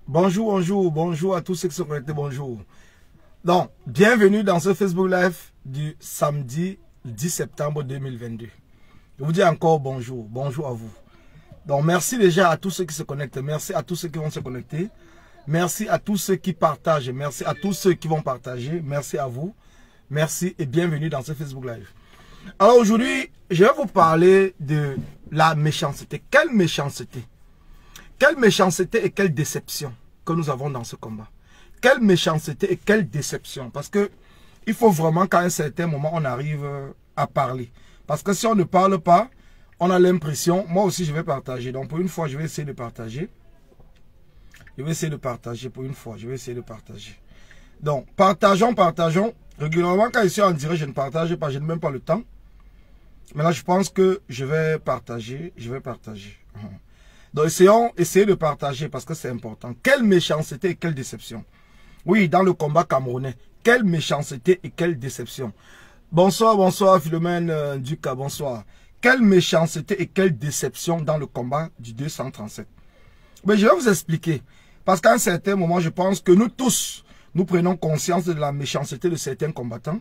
Bonjour, bonjour, bonjour à tous ceux qui sont connectés, bonjour. Donc, bienvenue dans ce Facebook Live du samedi 10 septembre 2022. Je vous dis encore bonjour, bonjour à vous. Donc, merci déjà à tous ceux qui se connectent, merci à tous ceux qui vont se connecter, merci à tous ceux qui partagent, merci à tous ceux qui vont partager, merci à vous, merci et bienvenue dans ce Facebook Live. Alors aujourd'hui, je vais vous parler de la méchanceté. Quelle méchanceté? Quelle méchanceté et quelle déception que nous avons dans ce combat. Quelle méchanceté et quelle déception. Parce que il faut vraiment qu'à un certain moment, on arrive à parler. Parce que si on ne parle pas, on a l'impression, moi aussi je vais partager. Donc pour une fois, je vais essayer de partager. Je vais essayer de partager pour une fois. Je vais essayer de partager. Donc, partageons. Régulièrement, quand je suis en direct, je ne partage pas. Je n'ai même pas le temps. Mais là, je pense que je vais partager. Donc, essayez de partager parce que c'est important. Quelle méchanceté et quelle déception. Oui, dans le combat camerounais. Quelle méchanceté et quelle déception. Bonsoir, bonsoir, Philomène Duca, bonsoir. Quelle méchanceté et quelle déception dans le combat du 237. Mais je vais vous expliquer. Parce qu'à un certain moment, je pense que nous tous, nous prenons conscience de la méchanceté de certains combattants.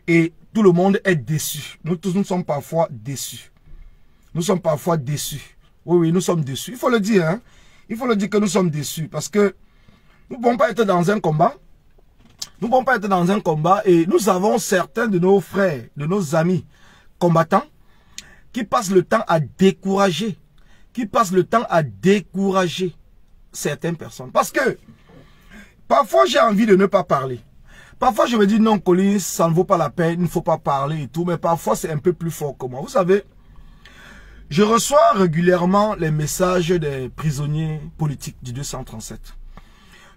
Et tout le monde est déçu. Nous tous, nous sommes parfois déçus. Nous sommes parfois déçus. Oui, nous sommes déçus. Il faut le dire, hein. Il faut le dire que nous sommes déçus. Parce que nous ne pouvons pas être dans un combat. Nous ne pouvons pas être dans un combat. Et nous avons certains de nos frères, de nos amis combattants qui passent le temps à décourager. Certaines personnes. Parce que parfois j'ai envie de ne pas parler. Parfois je me dis non, Collins, ça ne vaut pas la peine, il ne faut pas parler et tout. Mais parfois c'est un peu plus fort que moi. Vous savez, je reçois régulièrement les messages des prisonniers politiques du 237.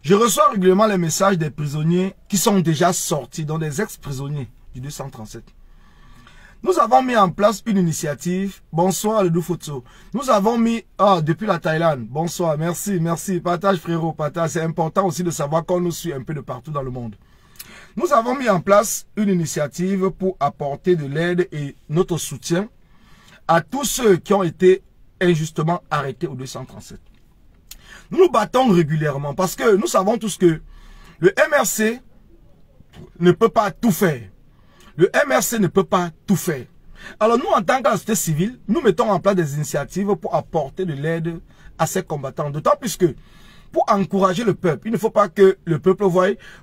Je reçois régulièrement les messages des prisonniers qui sont déjà sortis, dont des ex-prisonniers du 237. Nous avons mis en place une initiative. Bonsoir le Doufotso. Nous avons mis, depuis la Thaïlande. Bonsoir, merci. Partage frérot, partage. C'est important aussi de savoir qu'on nous suit un peu de partout dans le monde. Nous avons mis en place une initiative pour apporter de l'aide et notre soutien à tous ceux qui ont été injustement arrêtés au 237. Nous nous battons régulièrement parce que nous savons tous que le MRC ne peut pas tout faire. Le MRC ne peut pas tout faire. Alors nous, en tant que société civile, nous mettons en place des initiatives pour apporter de l'aide à ces combattants. D'autant plus que pour encourager le peuple, il ne faut pas que le peuple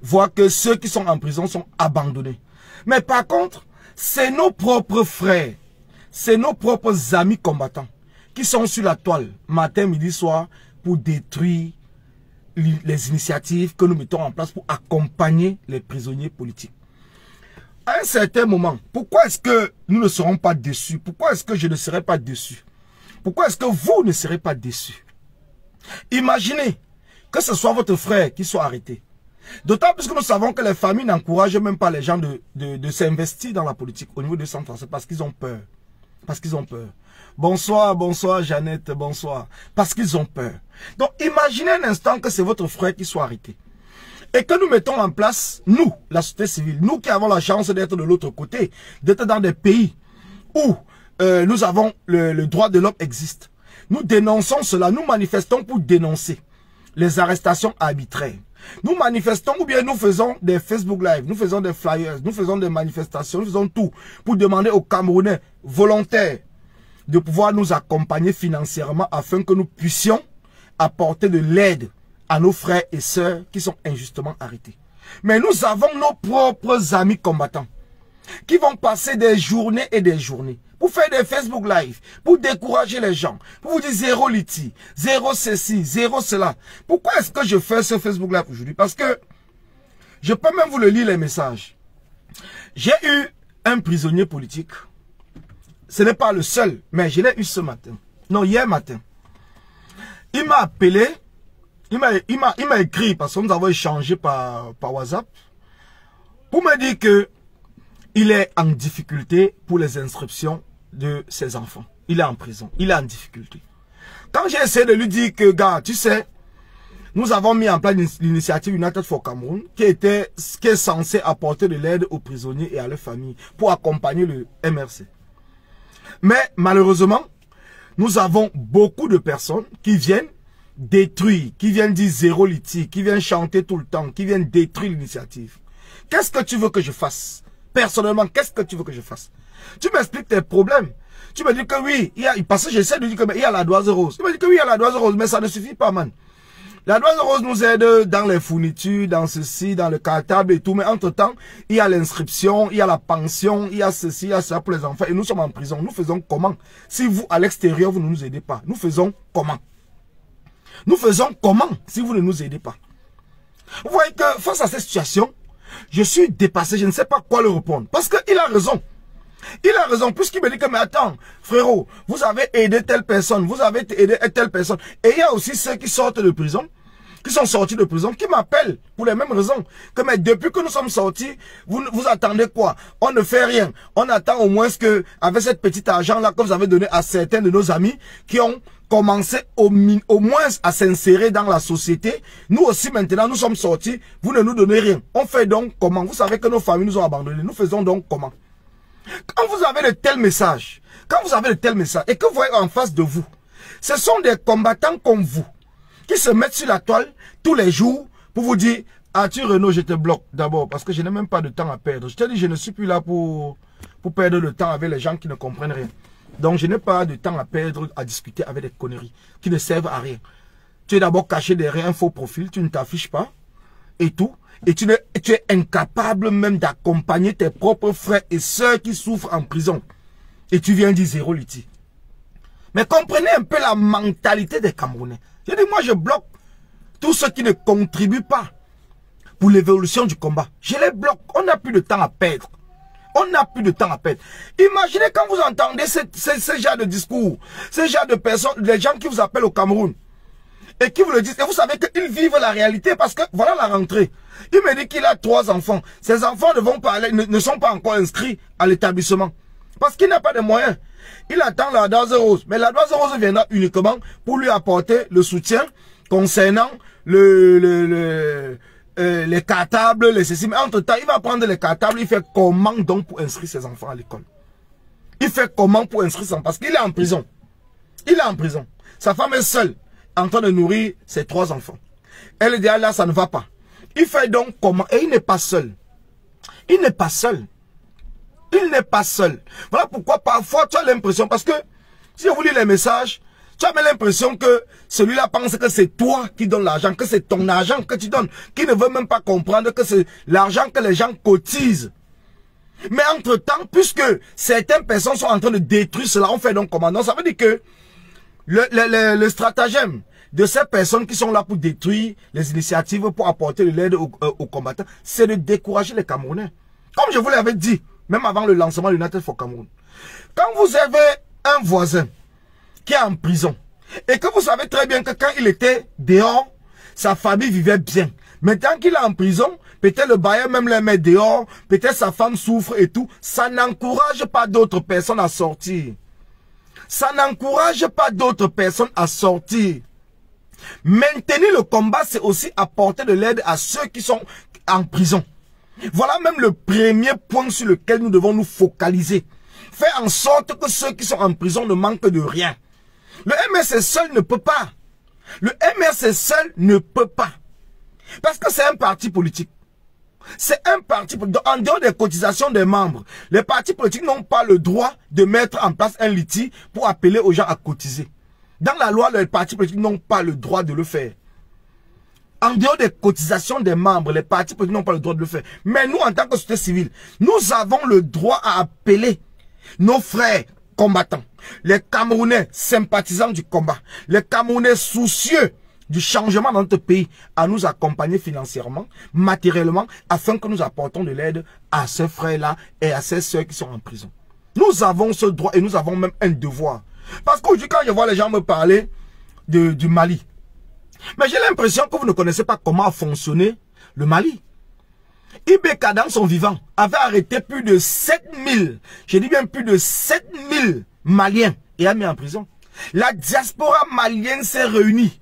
voit que ceux qui sont en prison sont abandonnés. Mais par contre, c'est nos propres frères. C'est nos propres amis combattants qui sont sur la toile, matin, midi, soir, pour détruire les initiatives que nous mettons en place pour accompagner les prisonniers politiques. À un certain moment, pourquoi est-ce que nous ne serons pas déçus? Pourquoi est-ce que je ne serai pas déçu? Pourquoi est-ce que vous ne serez pas déçus? Imaginez que ce soit votre frère qui soit arrêté. D'autant plus que nous savons que les familles n'encouragent même pas les gens de s'investir dans la politique au niveau de 237 parce qu'ils ont peur. Bonsoir Jeannette, bonsoir. Parce qu'ils ont peur. Donc imaginez un instant que c'est votre frère qui soit arrêté. Et que nous mettons en place, nous, la société civile, nous qui avons la chance d'être de l'autre côté, d'être dans des pays où nous avons le droit de l'homme existe. Nous dénonçons cela, nous manifestons pour dénoncer les arrestations arbitraires. Nous manifestons ou bien nous faisons des Facebook Live, nous faisons des flyers, nous faisons des manifestations, nous faisons tout pour demander aux Camerounais volontaires de pouvoir nous accompagner financièrement afin que nous puissions apporter de l'aide à nos frères et sœurs qui sont injustement arrêtés. Mais nous avons nos propres amis combattants qui vont passer des journées et des journées pour faire des Facebook Live, pour décourager les gens, pour vous dire zéro liti, zéro ceci, zéro cela. Pourquoi est-ce que je fais ce Facebook Live aujourd'hui? Parce que je peux même vous le lire les messages. J'ai eu un prisonnier politique. Ce n'est pas le seul, mais je l'ai eu ce matin. Non, hier matin. Il m'a appelé. Il m'a écrit parce que nous avons échangé par WhatsApp pour me dire que il est en difficulté pour les inscriptions de ses enfants. Il est en prison, il est en difficulté. Quand j'ai essayé de lui dire que, gars, tu sais, nous avons mis en place l'initiative United for Cameroun qui est censée apporter de l'aide aux prisonniers et à leurs familles pour accompagner le MRC. Mais malheureusement, nous avons beaucoup de personnes qui viennent détruire, qui viennent dire zéro litige, qui viennent chanter tout le temps, qui viennent détruire l'initiative. Qu'est-ce que tu veux que je fasse? Personnellement, qu'est-ce que tu veux que je fasse? Tu m'expliques tes problèmes. Tu me dis que oui, parce que j'essaie de dire qu'il y a la doise rose. Tu me dis que oui, il y a la doise rose, mais ça ne suffit pas, man. La doise rose nous aide dans les fournitures, dans ceci, dans le cartable et tout. Mais entre-temps, il y a l'inscription, il y a la pension, il y a ceci, il y a ça pour les enfants. Et nous sommes en prison. Nous faisons comment? Si vous, à l'extérieur, vous ne nous aidez pas, nous faisons comment? Nous faisons comment si vous ne nous aidez pas? Vous voyez que face à cette situation, je suis dépassé. Je ne sais pas quoi leur répondre. Parce qu'il a raison. Il a raison, puisqu'il me dit que, mais attends, frérot, vous avez aidé telle personne, vous avez aidé telle personne. Et il y a aussi ceux qui sortent de prison, qui sont sortis de prison, qui m'appellent pour les mêmes raisons. Que, mais depuis que nous sommes sortis, vous attendez quoi? On ne fait rien. On attend au moins que, avec cette petite argent-là que vous avez donné à certains de nos amis, qui ont commencé au moins à s'insérer dans la société. Nous aussi, maintenant, nous sommes sortis, vous ne nous donnez rien. On fait donc comment? Vous savez que nos familles nous ont abandonnés. Nous faisons donc comment? Quand vous avez de tels messages, et que vous voyez en face de vous, ce sont des combattants comme vous, qui se mettent sur la toile tous les jours pour vous dire, Arthur Renaud, je te bloque d'abord, parce que je n'ai même pas de temps à perdre. Je te dis, je ne suis plus là pour perdre le temps avec les gens qui ne comprennent rien. Donc, je n'ai pas de temps à perdre à discuter avec des conneries qui ne servent à rien. Tu es d'abord caché derrière un faux profil, tu ne t'affiches pas, et tout. Et tu es incapable même d'accompagner tes propres frères et sœurs qui souffrent en prison. Et tu viens dire zéro litige. Mais comprenez un peu la mentalité des Camerounais. Je dis, moi je bloque tous ceux qui ne contribuent pas pour l'évolution du combat. Je les bloque. On n'a plus de temps à perdre. On n'a plus de temps à perdre. Imaginez quand vous entendez ce genre de discours, ce genre de personnes, les gens qui vous appellent au Cameroun. Et qui vous le disent. Et vous savez qu'ils vivent la réalité parce que voilà la rentrée. Il me dit qu'il a 3 enfants. Ces enfants ne sont pas encore inscrits à l'établissement. Parce qu'il n'a pas de moyens. Il attend la dose rose. Mais la dose rose viendra uniquement pour lui apporter le soutien concernant les cartables, les ceci. Mais entre temps, il va prendre les cartables. Il fait comment donc pour inscrire ses enfants à l'école? Il fait comment pour inscrire ses enfants? Parce qu'il est en prison. Il est en prison. Sa femme est seule, en train de nourrir ses 3 enfants. Elle dit, ah là, ça ne va pas. Il fait donc comment? Et il n'est pas seul. Il n'est pas seul. Il n'est pas seul. Voilà pourquoi parfois tu as l'impression, parce que si vous lisez les messages, tu as l'impression que celui-là pense que c'est toi qui donnes l'argent, que c'est ton argent que tu donnes, qui ne veut même pas comprendre que c'est l'argent que les gens cotisent. Mais entre-temps, puisque certaines personnes sont en train de détruire cela, on fait donc comment? Donc ça veut dire que le stratagème de ces personnes qui sont là pour détruire les initiatives, pour apporter de l'aide aux combattants, c'est de décourager les Camerounais. Comme je vous l'avais dit, même avant le lancement de United for Cameroun. Quand vous avez un voisin qui est en prison, et que vous savez très bien que quand il était dehors, sa famille vivait bien. Maintenant qu'il est en prison, peut-être le bailleur même les met dehors, peut-être sa femme souffre et tout, ça n'encourage pas d'autres personnes à sortir. Ça n'encourage pas d'autres personnes à sortir. Maintenir le combat, c'est aussi apporter de l'aide à ceux qui sont en prison. Voilà même le premier point sur lequel nous devons nous focaliser. Faire en sorte que ceux qui sont en prison ne manquent de rien. Le MRC seul ne peut pas. Le MRC seul ne peut pas. Parce que c'est un parti politique. C'est un parti politique. En dehors des cotisations des membres, les partis politiques n'ont pas le droit de mettre en place un litige pour appeler aux gens à cotiser. Dans la loi, les partis politiques n'ont pas le droit de le faire. En dehors des cotisations des membres, les partis politiques n'ont pas le droit de le faire. Mais nous, en tant que société civile, nous avons le droit à appeler nos frères combattants, les Camerounais sympathisants du combat, les Camerounais soucieux du changement dans notre pays, à nous accompagner financièrement, matériellement, afin que nous apportons de l'aide à ces frères-là et à ces sœurs qui sont en prison. Nous avons ce droit et nous avons même un devoir. Parce qu'aujourd'hui, quand je vois les gens me parler du Mali, mais j'ai l'impression que vous ne connaissez pas comment a fonctionné le Mali. Ibeka, dans son vivant, avait arrêté plus de 7000, je dis bien plus de 7000 Maliens et a mis en prison. La diaspora malienne s'est réunie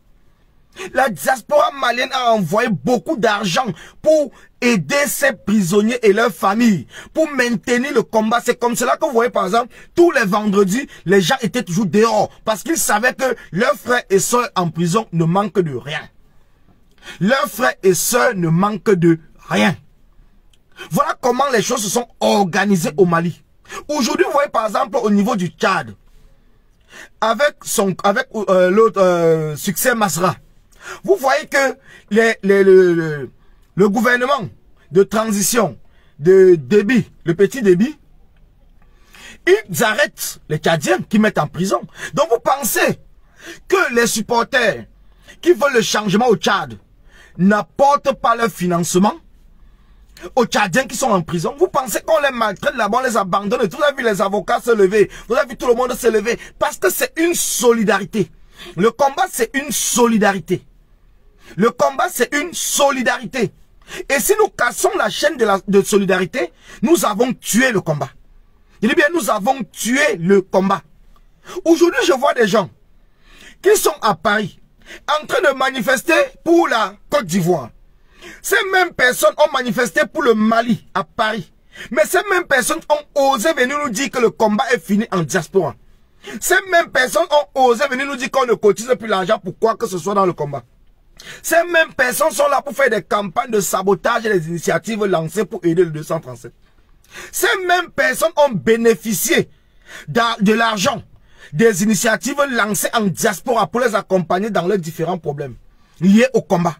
La diaspora malienne a envoyé beaucoup d'argent pour aider ces prisonniers et leurs familles, pour maintenir le combat. C'est comme cela que vous voyez par exemple, tous les vendredis, les gens étaient toujours dehors parce qu'ils savaient que leurs frères et sœurs en prison ne manquent de rien. Leurs frères et sœurs ne manquent de rien. Voilà comment les choses se sont organisées au Mali. Aujourd'hui, vous voyez par exemple au niveau du Tchad, avec l'autre succès Masra, vous voyez que le gouvernement de transition de Déby, le petit Déby, ils arrêtent les Tchadiens qui mettent en prison. Donc vous pensez que les supporters qui veulent le changement au Tchad n'apportent pas leur financement aux Tchadiens qui sont en prison? Vous pensez qu'on les maltraite là-bas, on les abandonne? Vous avez vu les avocats se lever, vous avez vu tout le monde se lever, parce que c'est une solidarité. Le combat, c'est une solidarité. Le combat, c'est une solidarité. Et si nous cassons la chaîne de solidarité, nous avons tué le combat. Je dis bien, nous avons tué le combat. Aujourd'hui, je vois des gens qui sont à Paris, en train de manifester pour la Côte d'Ivoire. Ces mêmes personnes ont manifesté pour le Mali, à Paris. Mais ces mêmes personnes ont osé venir nous dire que le combat est fini en diaspora. Ces mêmes personnes ont osé venir nous dire qu'on ne cotise plus l'argent pour quoi que ce soit dans le combat. Ces mêmes personnes sont là pour faire des campagnes de sabotage et des initiatives lancées pour aider le 237. Ces mêmes personnes ont bénéficié de l'argent des initiatives lancées en diaspora pour les accompagner dans leurs différents problèmes liés au combat.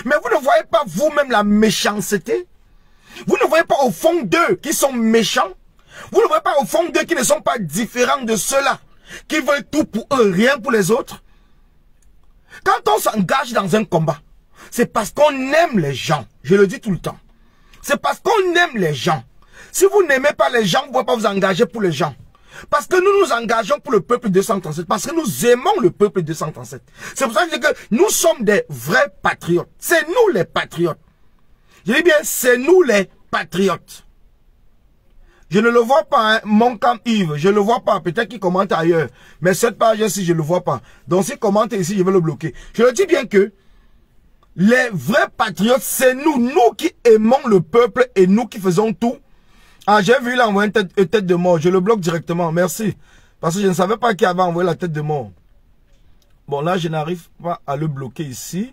Mais vous ne voyez pas vous-même la méchanceté? Vous ne voyez pas au fond d'eux qui sont méchants? Vous ne voyez pas au fond d'eux qui ne sont pas différents de ceux-là, qui veulent tout pour eux, rien pour les autres? Quand on s'engage dans un combat, c'est parce qu'on aime les gens. Je le dis tout le temps. C'est parce qu'on aime les gens. Si vous n'aimez pas les gens, vous ne pouvez pas vous engager pour les gens. Parce que nous nous engageons pour le peuple 237. Parce que nous aimons le peuple 237. C'est pour ça que je dis que nous sommes des vrais patriotes. C'est nous les patriotes. Je dis bien, c'est nous les patriotes. Je ne le vois pas, hein, mon camp Yves. Je ne le vois pas. Peut-être qu'il commente ailleurs. Mais cette page-ci, je ne le vois pas. Donc s'il commente ici, je vais le bloquer. Je le dis bien que les vrais patriotes, c'est nous. Nous qui aimons le peuple et nous qui faisons tout. Ah, j'ai vu, il a envoyé une tête de mort. Je le bloque directement. Merci. Parce que je ne savais pas qui avait envoyé la tête de mort. Bon, là, je n'arrive pas à le bloquer ici.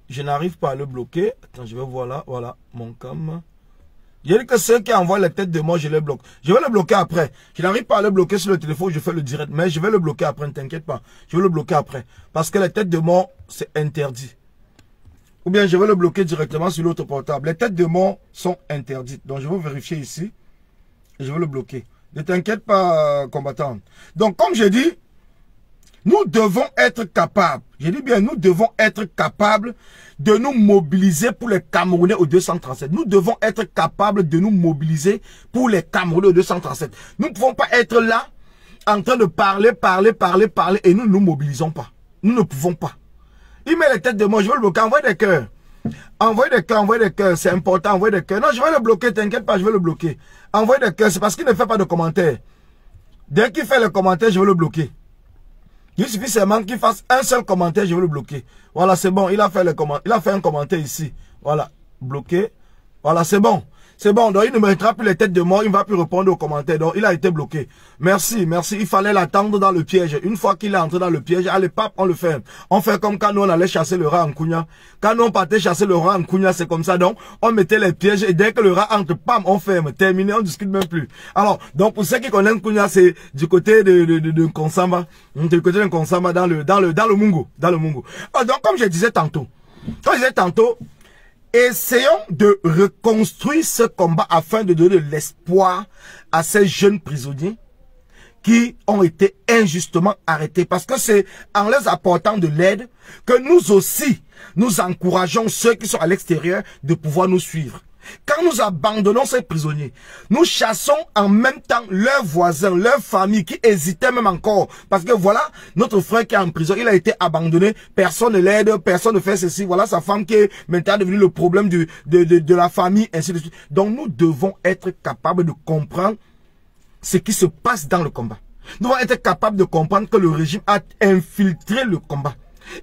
Je n'arrive pas à le bloquer. Attends, je vais voir là. Voilà, mon cam. Je dis que ceux qui envoient la tête de mort, je les bloque. Je vais le bloquer après. Je n'arrive pas à le bloquer sur le téléphone, je fais le direct. Mais je vais le bloquer après, ne t'inquiète pas. Je vais le bloquer après. Parce que les têtes de mort, c'est interdit. Ou bien je vais le bloquer directement sur l'autre portable. Les têtes de mort sont interdites. Donc je vais vérifier ici. Et je vais le bloquer. Ne t'inquiète pas, combattant. Donc comme je dis, nous devons être capables. Je dis bien, nous devons être capables de nous mobiliser pour les Camerounais au 237. Nous devons être capables de nous mobiliser pour les Camerounais au 237. Nous ne pouvons pas être là en train de parler et nous ne nous mobilisons pas. Nous ne pouvons pas. Il met les têtes de moi, je vais le bloquer. Envoyez des cœurs. Envoyez des cœurs. C'est important, envoyez des cœurs. Non, je vais le bloquer, t'inquiète pas, je vais le bloquer. Envoyez des cœurs, c'est parce qu'il ne fait pas de commentaires. Dès qu'il fait le commentaire, je vais le bloquer. Il suffit seulement qu'il fasse un seul commentaire, je vais le bloquer. Voilà, c'est bon, il a fait un commentaire ici. Voilà, bloqué. Voilà, c'est bon. C'est bon, donc il ne mettra plus les têtes de mort, il ne va plus répondre aux commentaires. Donc il a été bloqué. Merci, merci. Il fallait l'attendre dans le piège. Une fois qu'il est entré dans le piège, allez, pap, on le ferme. On fait comme quand nous on allait chasser le rat en Kounia. Quand nous on partait chasser le rat en Kounia, c'est comme ça. Donc on mettait les pièges et dès que le rat entre, pam, on ferme. Terminé, on discute même plus. Alors, donc pour ceux qui connaissent Kounia, c'est du côté de Konsamba. Du côté de Konsamba dans le Mungo. Dans le Mungo. Donc comme je disais tantôt, essayons de reconstruire ce combat afin de donner de l'espoir à ces jeunes prisonniers qui ont été injustement arrêtés. Parce que c'est en leur apportant de l'aide que nous aussi, nous encourageons ceux qui sont à l'extérieur de pouvoir nous suivre. Quand nous abandonnons ces prisonniers, nous chassons en même temps leurs voisins, leurs familles qui hésitaient même encore. Parce que voilà, notre frère qui est en prison, il a été abandonné, personne ne l'aide, personne ne fait ceci. Voilà sa femme qui est maintenant devenue le problème de la famille, ainsi de suite. Donc nous devons être capables de comprendre ce qui se passe dans le combat. Nous devons être capables de comprendre que le régime a infiltré le combat.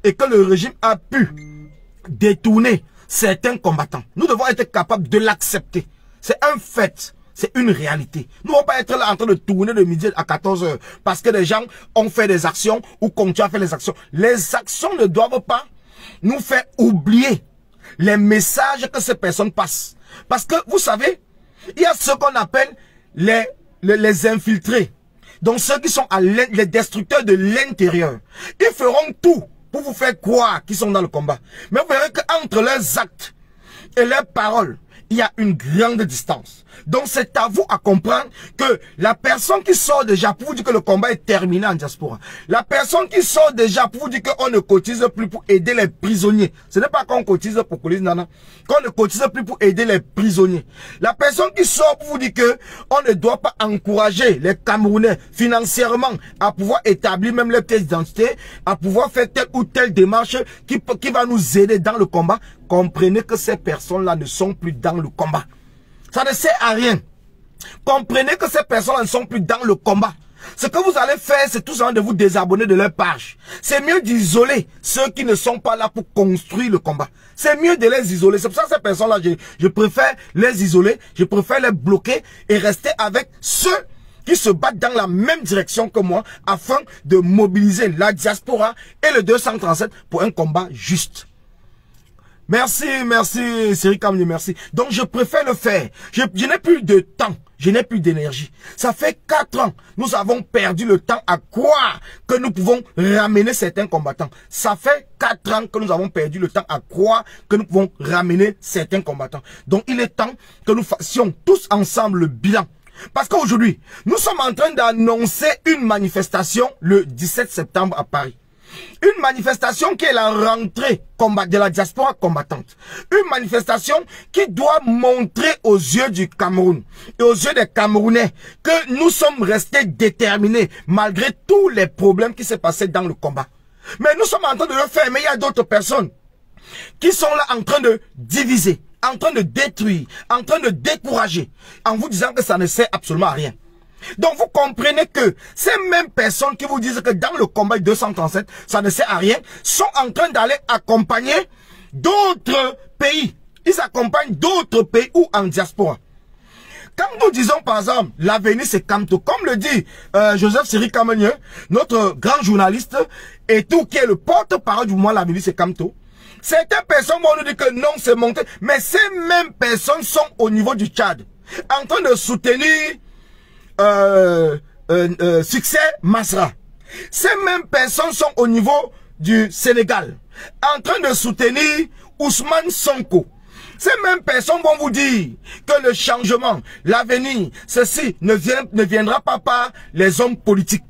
et que le régime a pu détourner certains combattants, nous devons être capables de l'accepter. C'est un fait. C'est une réalité. Nous ne devons pas être là en train de tourner de midi à 14 h parce que les gens ont fait des actions ou continuent à faire les actions. Les actions ne doivent pas nous faire oublier les messages que ces personnes passent. Parce que, vous savez, il y a ce qu'on appelle les infiltrés. Donc ceux qui sont les destructeurs de l'intérieur. Ils feront tout pour vous faire croire qu'ils sont dans le combat. Mais vous verrez qu'entre leurs actes et leurs paroles, il y a une grande distance. Donc c'est à vous à comprendre que la personne qui sort déjà pour vous dire que le combat est terminé en diaspora, la personne qui sort déjà pour vous dire qu'on ne cotise plus pour aider les prisonniers, ce n'est pas qu'on cotise pour coller nana, qu'on ne cotise plus pour aider les prisonniers. La personne qui sort pour vous dire que on ne doit pas encourager les Camerounais financièrement à pouvoir établir même leur pièce d'identité, à pouvoir faire telle ou telle démarche qui va nous aider dans le combat, comprenez que ces personnes-là ne sont plus dans le combat. Ça ne sert à rien. Comprenez que ces personnes ne sont plus dans le combat. Ce que vous allez faire, c'est tout simplement de vous désabonner de leur page. C'est mieux d'isoler ceux qui ne sont pas là pour construire le combat. C'est mieux de les isoler. C'est pour ça que ces personnes-là, je préfère les isoler, je préfère les bloquer et rester avec ceux qui se battent dans la même direction que moi afin de mobiliser la diaspora et le 237 pour un combat juste. Merci, merci, Cyril Kamni, merci. Donc, je préfère le faire. Je n'ai plus de temps. Je n'ai plus d'énergie. Ça fait 4 ans. Nous avons perdu le temps à croire que nous pouvons ramener certains combattants. Ça fait 4 ans que nous avons perdu le temps à croire que nous pouvons ramener certains combattants. Donc, il est temps que nous fassions tous ensemble le bilan. Parce qu'aujourd'hui, nous sommes en train d'annoncer une manifestation le 17 septembre à Paris. Une manifestation qui est la rentrée de la diaspora combattante. Une manifestation qui doit montrer aux yeux du Cameroun et aux yeux des Camerounais que nous sommes restés déterminés malgré tous les problèmes qui s'est passé dans le combat. Mais nous sommes en train de le faire, mais il y a d'autres personnes qui sont là en train de diviser, en train de détruire, en train de décourager, en vous disant que ça ne sert absolument à rien. Donc vous comprenez que ces mêmes personnes qui vous disent que dans le combat 237, ça ne sert à rien, sont en train d'aller accompagner d'autres pays. Ils accompagnent d'autres pays ou en diaspora. Quand nous disons par exemple, l'avenir c'est Kamto, comme le dit Joseph Cyril Kameni, notre grand journaliste, et tout qui est le porte-parole du mouvement l'avenir c'est Kamto, certaines personnes vont nous dire que non c'est monté, mais ces mêmes personnes sont au niveau du Tchad, en train de soutenir Succès Masra. Ces mêmes personnes sont au niveau du Sénégal, en train de soutenir Ousmane Sonko. Ces mêmes personnes vont vous dire que le changement, l'avenir, ceci ne viendra pas par les hommes politiques.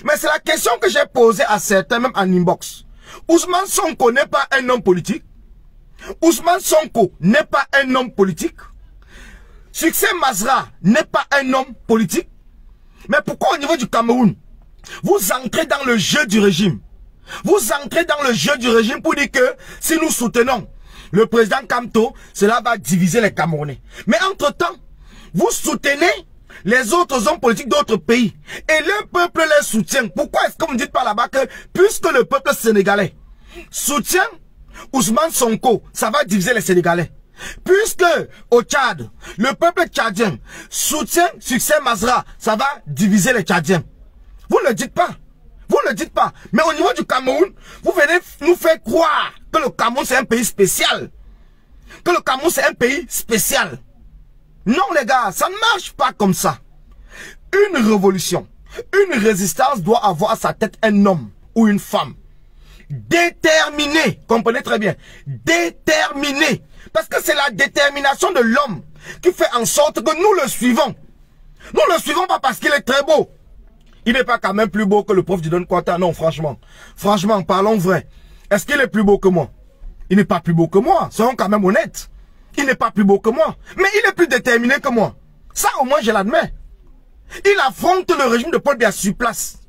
Mais c'est la question que j'ai posée à certains, même en inbox. Ousmane Sonko n'est pas un homme politique. Ousmane Sonko n'est pas un homme politique. Succès Masra n'est pas un homme politique. Mais pourquoi au niveau du Cameroun, vous entrez dans le jeu du régime? Vous entrez dans le jeu du régime pour dire que si nous soutenons le président Kamto, cela va diviser les Camerounais. Mais entre-temps, vous soutenez les autres hommes politiques d'autres pays. Et le peuple les soutient. Pourquoi est-ce que vous ne dites pas là-bas que puisque le peuple sénégalais soutient Ousmane Sonko, ça va diviser les Sénégalais? Puisque au Tchad, le peuple tchadien soutient Succès Masra, ça va diviser les Tchadiens. Vous ne le dites pas. Vous ne le dites pas. Mais au niveau du Cameroun, vous venez nous faire croire que le Cameroun c'est un pays spécial. Que le Cameroun c'est un pays spécial. Non les gars, ça ne marche pas comme ça. Une révolution, une résistance doit avoir à sa tête un homme ou une femme. Déterminé, comprenez très bien, déterminé. Parce que c'est la détermination de l'homme qui fait en sorte que nous le suivons. Nous ne le suivons pas parce qu'il est très beau. Il n'est pas quand même plus beau que le prof Didon Kwata, non, franchement. Franchement, parlons vrai. Est-ce qu'il est plus beau que moi? Il n'est pas plus beau que moi, soyons quand même honnêtes. Il n'est pas plus beau que moi, mais il est plus déterminé que moi. Ça, au moins, je l'admets. Il affronte le régime de Paul Biya sur place.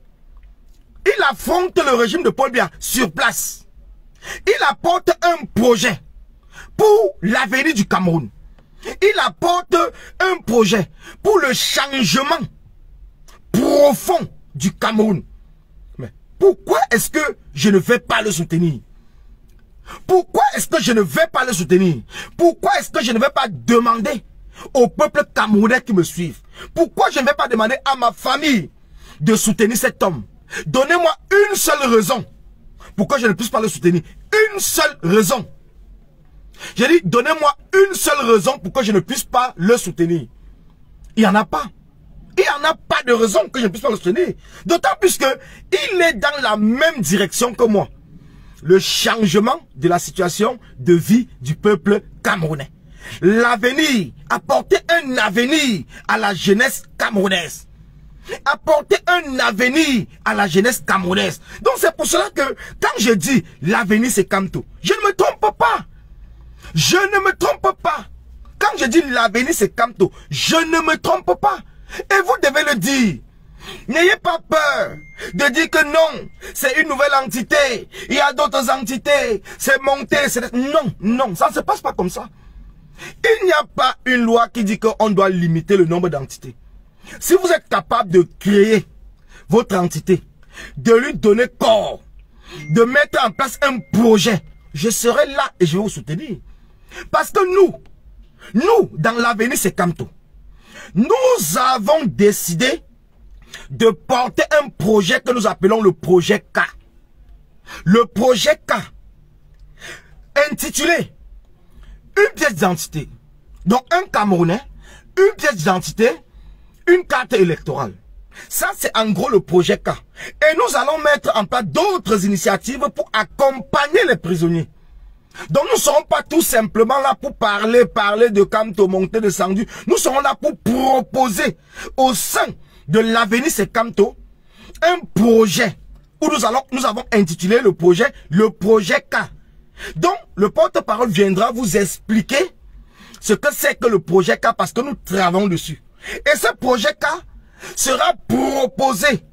Il affronte le régime de Paul Biya sur place. Il apporte un projet pour l'avenir du Cameroun. Il apporte un projet pour le changement profond du Cameroun. Mais Pourquoi est-ce que je ne vais pas le soutenir? Pourquoi est-ce que je ne vais pas le soutenir? Pourquoi est-ce que je ne vais pas demander au peuple camerounais qui me suivent? Pourquoi je ne vais pas demander à ma famille de soutenir cet homme? Donnez-moi une seule raison pourquoi je ne puisse pas le soutenir. Une seule raison. J'ai dit, donnez-moi une seule raison pourquoi je ne puisse pas le soutenir. Il n'y en a pas. Il n'y en a pas de raison que je ne puisse pas le soutenir. D'autant plus qu'il est dans la même direction que moi. Le changement de la situation de vie du peuple camerounais. L'avenir, apporter un avenir à la jeunesse camerounaise. Apporter un avenir à la jeunesse camerounaise. Donc c'est pour cela que quand je dis l'avenir c'est Kamto, je ne me trompe pas. Je ne me trompe pas. Quand je dis l'avenir c'est Kamto, je ne me trompe pas. Et vous devez le dire. N'ayez pas peur de dire que non, c'est une nouvelle entité. Il y a d'autres entités. C'est monté. Non, non, ça ne se passe pas comme ça. Il n'y a pas une loi qui dit qu'on doit limiter le nombre d'entités. Si vous êtes capable de créer votre entité, de lui donner corps, de mettre en place un projet, je serai là et je vais vous soutenir. Parce que nous, dans l'avenir, c'est Kamto. Nous avons décidé de porter un projet que nous appelons le projet K. Le projet K, intitulé une pièce d'identité. Donc un Camerounais, une pièce d'identité, une carte électorale. Ça, c'est en gros le projet K. Et nous allons mettre en place d'autres initiatives pour accompagner les prisonniers. Donc nous ne serons pas tout simplement là pour parler de Kamto, montée de Sandu. Nous serons là pour proposer au sein de l'avenir c'est Kamto un projet où nous avons intitulé le projet K. Donc le porte-parole viendra vous expliquer ce que c'est que le projet K parce que nous travaillons dessus. Et ce projet K sera proposé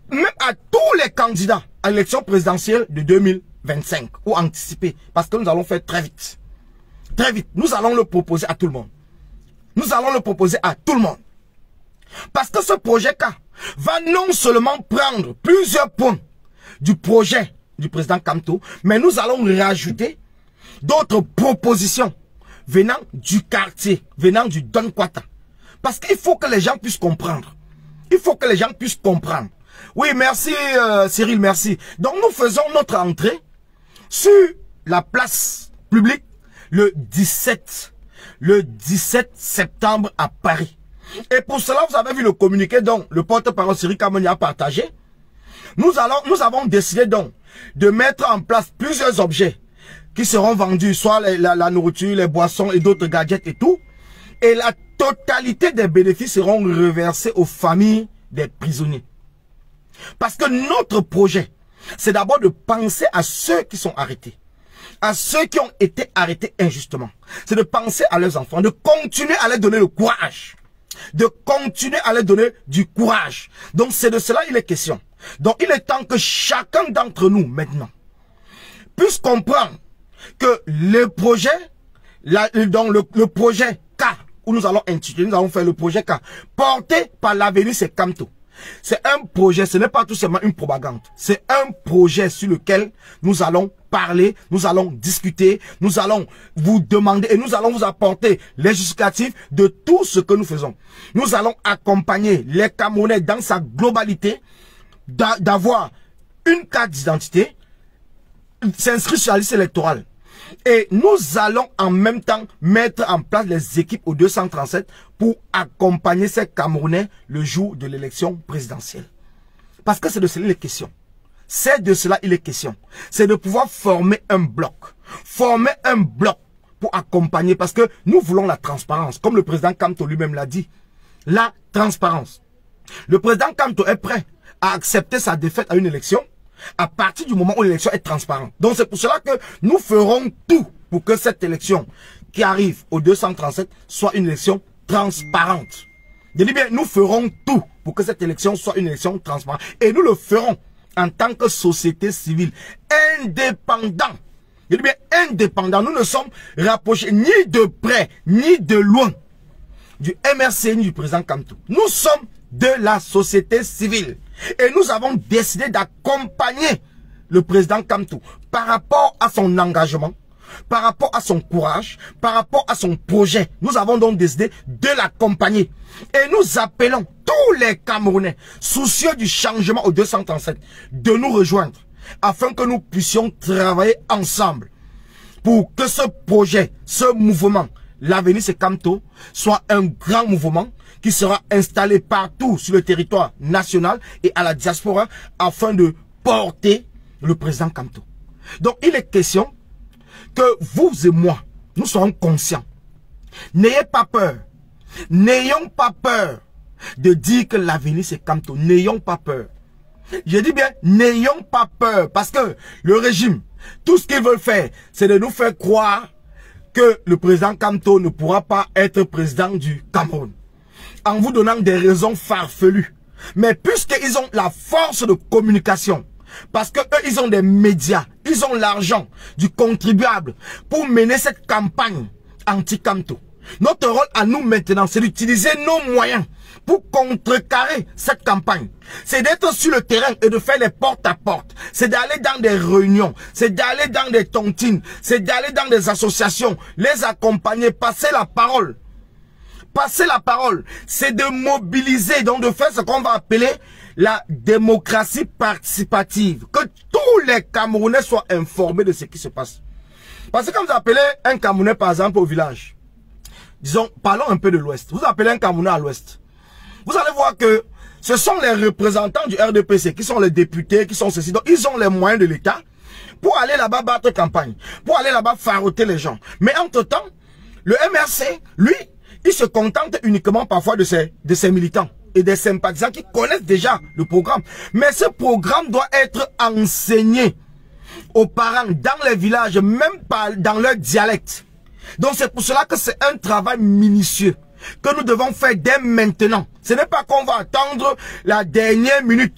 même à tous les candidats à l'élection présidentielle de 2025 ou anticipée parce que nous allons faire très vite. Très vite. Nous allons le proposer à tout le monde. Nous allons le proposer à tout le monde. Parce que ce projet K va non seulement prendre plusieurs points du projet du président Kamto, mais nous allons rajouter d'autres propositions venant du quartier, venant du Don Kwata. Parce qu'il faut que les gens puissent comprendre. Il faut que les gens puissent comprendre. Oui, merci Cyril, merci. Donc nous faisons notre entrée sur la place publique le 17 septembre à Paris. Et pour cela, vous avez vu le communiqué dont le porte-parole Cyril Kamoni a partagé. Nous avons décidé donc de mettre en place plusieurs objets qui seront vendus, soit la nourriture, les boissons et d'autres gadgets et tout. Et la totalité des bénéfices seront reversés aux familles des prisonniers. Parce que notre projet, c'est d'abord de penser à ceux qui sont arrêtés. À ceux qui ont été arrêtés injustement. C'est de penser à leurs enfants, de continuer à leur donner le courage. De continuer à leur donner du courage. Donc c'est de cela il est question. Donc il est temps que chacun d'entre nous maintenant puisse comprendre que le projet, le projet K, où nous allons intituler, nous allons faire le projet K, porté par l'avenir c'est Kamto. C'est un projet, ce n'est pas tout simplement une propagande. C'est un projet sur lequel nous allons parler, nous allons discuter, nous allons vous demander et nous allons vous apporter les justificatifs de tout ce que nous faisons. Nous allons accompagner les Camerounais dans sa globalité d'avoir une carte d'identité, s'inscrire sur la liste électorale. Et nous allons en même temps mettre en place les équipes au 237 pour accompagner ces Camerounais le jour de l'élection présidentielle. Parce que c'est de cela il est question. C'est de cela il est question. C'est de pouvoir former un bloc. Former un bloc pour accompagner. Parce que nous voulons la transparence. Comme le président Kamto lui-même l'a dit. La transparence. Le président Kamto est prêt à accepter sa défaite à une élection à partir du moment où l'élection est transparente. Donc c'est pour cela que nous ferons tout pour que cette élection qui arrive au 237 soit une élection transparente. Je dis bien, nous ferons tout pour que cette élection soit une élection transparente. Et nous le ferons en tant que société civile indépendante. Je dis bien indépendant. Nous ne sommes rapprochés ni de près ni de loin du MRC ni du président Kamto. Nous sommes de la société civile. Et nous avons décidé d'accompagner le président Kamto par rapport à son engagement, par rapport à son courage, par rapport à son projet. Nous avons donc décidé de l'accompagner. Et nous appelons tous les Camerounais soucieux du changement au 237 de nous rejoindre afin que nous puissions travailler ensemble pour que ce projet, ce mouvement, l'avenir c'est Kamto, soit un grand mouvement qui sera installé partout sur le territoire national et à la diaspora afin de porter le président Kamto. Donc il est question que vous et moi, nous soyons conscients. N'ayez pas peur. N'ayons pas peur de dire que l'avenir c'est Kamto. N'ayons pas peur. Je dis bien, n'ayons pas peur. Parce que le régime, tout ce qu'ils veulent faire, c'est de nous faire croire que le président Kamto ne pourra pas être président du Cameroun. En vous donnant des raisons farfelues. Mais puisqu'ils ont la force de communication, parce que eux, ils ont des médias, ils ont l'argent du contribuable pour mener cette campagne anti-Kamto. Notre rôle à nous maintenant, c'est d'utiliser nos moyens pour contrecarrer cette campagne. C'est d'être sur le terrain et de faire les porte-à-porte. C'est d'aller dans des réunions, c'est d'aller dans des tontines, c'est d'aller dans des associations, les accompagner, passer la parole. Passer la parole, c'est de mobiliser, donc de faire ce qu'on va appeler la démocratie participative. Que tous les Camerounais soient informés de ce qui se passe. Parce que quand vous appelez un Camerounais, par exemple, au village, disons, parlons un peu de l'Ouest. Vous appelez un Camerounais à l'Ouest. Vous allez voir que ce sont les représentants du RDPC, qui sont les députés, qui sont ceci. Donc, ils ont les moyens de l'État pour aller là-bas battre campagne, pour aller là-bas faroter les gens. Mais entre-temps, le MRC, lui, il se contente uniquement parfois de ses militants et des sympathisants qui connaissent déjà le programme. Mais ce programme doit être enseigné aux parents dans les villages, même pas dans leur dialecte. Donc c'est pour cela que c'est un travail minutieux que nous devons faire dès maintenant. Ce n'est pas qu'on va attendre la dernière minute.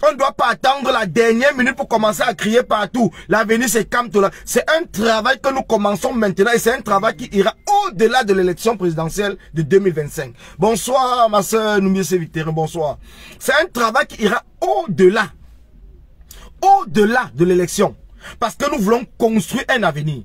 On ne doit pas attendre la dernière minute pour commencer à crier partout. L'avenir c'est Kamto. C'est un travail que nous commençons maintenant et c'est un travail qui ira au-delà de l'élection présidentielle de 2025. Bonsoir ma soeur Noumié Victorine, bonsoir. C'est un travail qui ira au-delà. Au-delà de l'élection. Parce que nous voulons construire un avenir.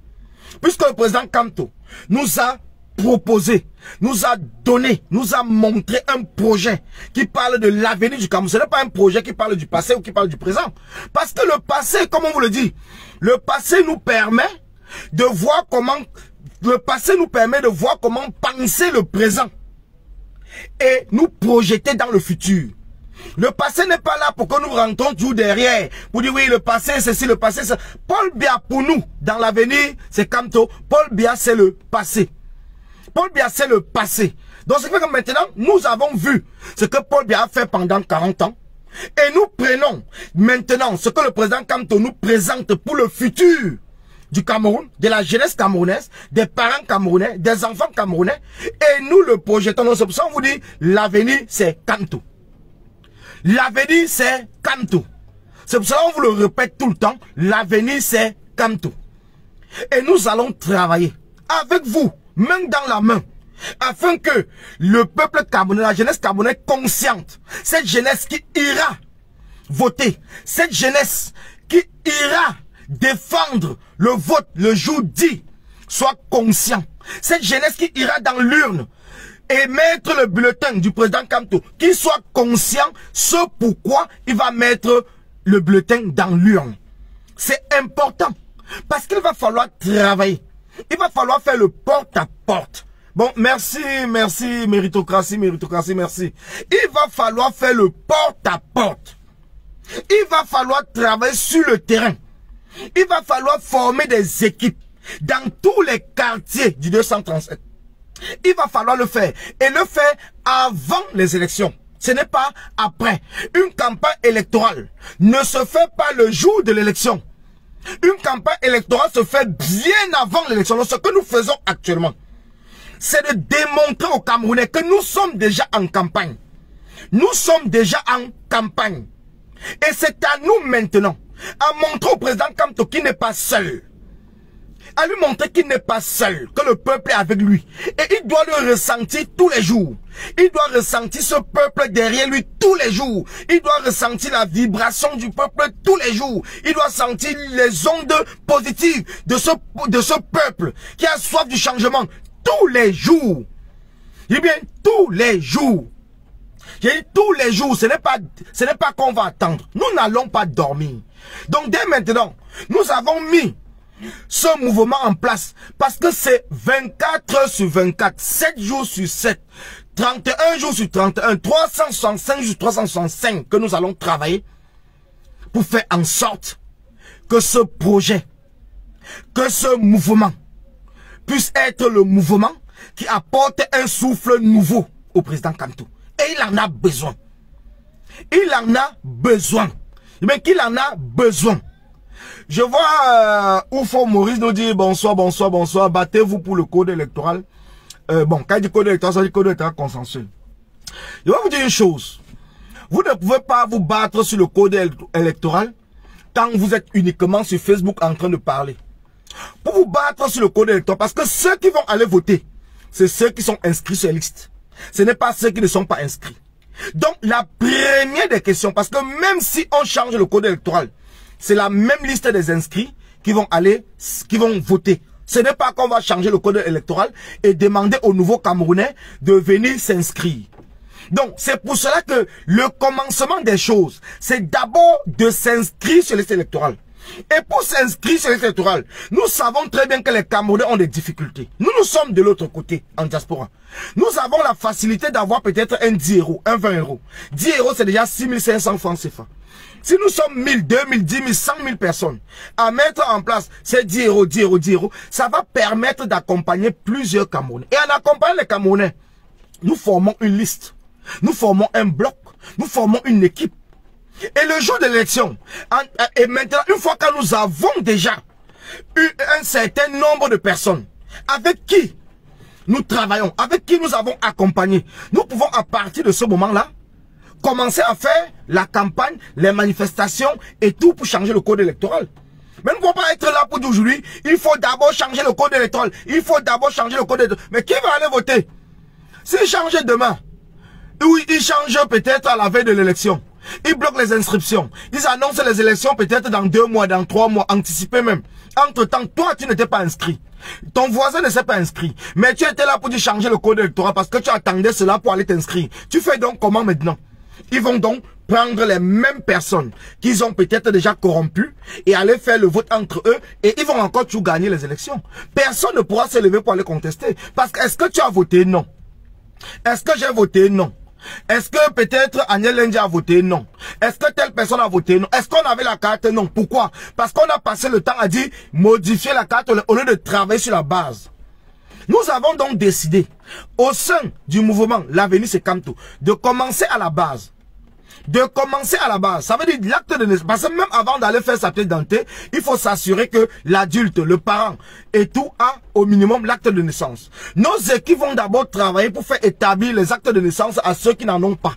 Puisque le président Kamto nous a proposé, nous a donné, nous a montré un projet qui parle de l'avenir du Cameroun. Ce n'est pas un projet qui parle du passé ou qui parle du présent. Parce que le passé, comme on vous le dit, le passé nous permet de voir comment, penser le présent et nous projeter dans le futur. Le passé n'est pas là pour que nous rentrons toujours derrière, pour dire oui, le passé, c'est ci, le passé, c'est... Paul Biya, pour nous, dans l'avenir, c'est Kamto. Paul Biya, c'est le passé. Paul Biya, c'est le passé. Donc, ce qui fait que maintenant, nous avons vu ce que Paul Biya a fait pendant 40 ans. Et nous prenons maintenant ce que le président Kamto nous présente pour le futur du Cameroun, de la jeunesse camerounaise, des parents camerounais, des enfants camerounais. Et nous le projetons. Donc, c'est pour ça qu'on vous dit, l'avenir, c'est Kamto. L'avenir, c'est Kamto. C'est pour cela qu'on vous le répète tout le temps. L'avenir, c'est Kamto. Et nous allons travailler avec vous, main dans la main, afin que le peuple camerounais, la jeunesse camerounaise consciente, cette jeunesse qui ira voter, cette jeunesse qui ira défendre le vote le jour dit, soit conscient. Cette jeunesse qui ira dans l'urne et mettre le bulletin du président Kamto, qu'il soit conscient ce pourquoi il va mettre le bulletin dans l'urne. C'est important parce qu'il va falloir travailler. Il va falloir faire le porte-à-porte. Bon, merci, méritocratie, merci. Il va falloir faire le porte-à-porte. Il va falloir travailler sur le terrain. Il va falloir former des équipes dans tous les quartiers du 237. Il va falloir le faire. Et le faire avant les élections. Ce n'est pas après. Une campagne électorale ne se fait pas le jour de l'élection. Une campagne électorale se fait bien avant l'élection. Donc ce que nous faisons actuellement, c'est de démontrer aux Camerounais que nous sommes déjà en campagne. Nous sommes déjà en campagne. Et c'est à nous maintenant, à montrer au président Kamto qu'il n'est pas seul. à lui montrer qu'il n'est pas seul, que le peuple est avec lui. Et il doit le ressentir tous les jours. Il doit ressentir ce peuple derrière lui tous les jours. Il doit ressentir la vibration du peuple tous les jours. Il doit sentir les ondes positives de ce peuple qui a soif du changement tous les jours. Eh bien, tous les jours. J'ai dit tous les jours, ce n'est pas qu'on va attendre. Nous n'allons pas dormir. Donc dès maintenant, nous avons mis ce mouvement en place parce que c'est 24 heures sur 24, 7 jours sur 7, 31 jours sur 31, 365 jours sur 365 que nous allons travailler pour faire en sorte que ce projet, que ce mouvement puisse être le mouvement qui apporte un souffle nouveau au président Kantou. Et il en a besoin. Il en a besoin. Mais qu'il en a besoin. Je vois Oufo Maurice nous dire bonsoir, bonsoir, bonsoir. Battez-vous pour le code électoral. Bon, quand il dit code électoral, ça dit code électoral consensuel. Je vais vous dire une chose. Vous ne pouvez pas vous battre sur le code électoral tant que vous êtes uniquement sur Facebook en train de parler. Pour vous battre sur le code électoral, parce que ceux qui vont aller voter, c'est ceux qui sont inscrits sur la liste. Ce n'est pas ceux qui ne sont pas inscrits. Donc, la première des questions, parce que même si on change le code électoral, c'est la même liste des inscrits qui vont voter. Ce n'est pas qu'on va changer le code électoral et demander aux nouveaux Camerounais de venir s'inscrire. Donc, c'est pour cela que le commencement des choses, c'est d'abord de s'inscrire sur la liste électorale. Et pour s'inscrire sur la liste électorale, nous savons très bien que les Camerounais ont des difficultés. Nous sommes de l'autre côté, en diaspora. Nous avons la facilité d'avoir peut-être un 10 euros, un 20 euros. 10 euros, c'est déjà 6500 francs CFA. Si nous sommes 1000, 2000, 10 000, 100 000 personnes à mettre en place ces 10 euros, 10 euros, 10 euros, ça va permettre d'accompagner plusieurs Camerounais. Et en accompagnant les Camerounais, nous formons une liste. Nous formons un bloc. Nous formons une équipe. Et le jour de l'élection, et maintenant, une fois que nous avons déjà eu un certain nombre de personnes avec qui nous travaillons, avec qui nous avons accompagné, nous pouvons à partir de ce moment-là, commencer à faire la campagne, les manifestations et tout pour changer le code électoral. Mais nous ne pouvons pas être là pour dire aujourd'hui, il faut d'abord changer le code électoral, il faut d'abord changer le code électoral. Mais qui va aller voter? S'il change demain, ou il change peut-être à la veille de l'élection, ils bloquent les inscriptions. Ils annoncent les élections peut-être dans 2 mois, dans 3 mois, anticipés même. Entre-temps, toi, tu n'étais pas inscrit. Ton voisin ne s'est pas inscrit. Mais tu étais là pour changer le code électoral parce que tu attendais cela pour aller t'inscrire. Tu fais donc comment maintenant? Ils vont donc prendre les mêmes personnes qu'ils ont peut-être déjà corrompues et aller faire le vote entre eux et ils vont encore tout gagner les élections. Personne ne pourra se lever pour aller contester. Parce que est-ce que tu as voté? Non. Est-ce que j'ai voté? Non. Est-ce que peut-être Agnel Lendi a voté? Non. Est-ce que telle personne a voté? Non. Est-ce qu'on avait la carte? Non. Pourquoi? Parce qu'on a passé le temps à dire modifier la carte au lieu de travailler sur la base. Nous avons donc décidé, au sein du mouvement L'Avenir c'est Kantou, de commencer à la base. De commencer à la base. Ça veut dire l'acte de naissance. Parce que même avant d'aller faire sa pièce d'identité, il faut s'assurer que l'adulte, le parent et tout a au minimum l'acte de naissance. Nos équipes vont d'abord travailler pour faire établir les actes de naissance à ceux qui n'en ont pas.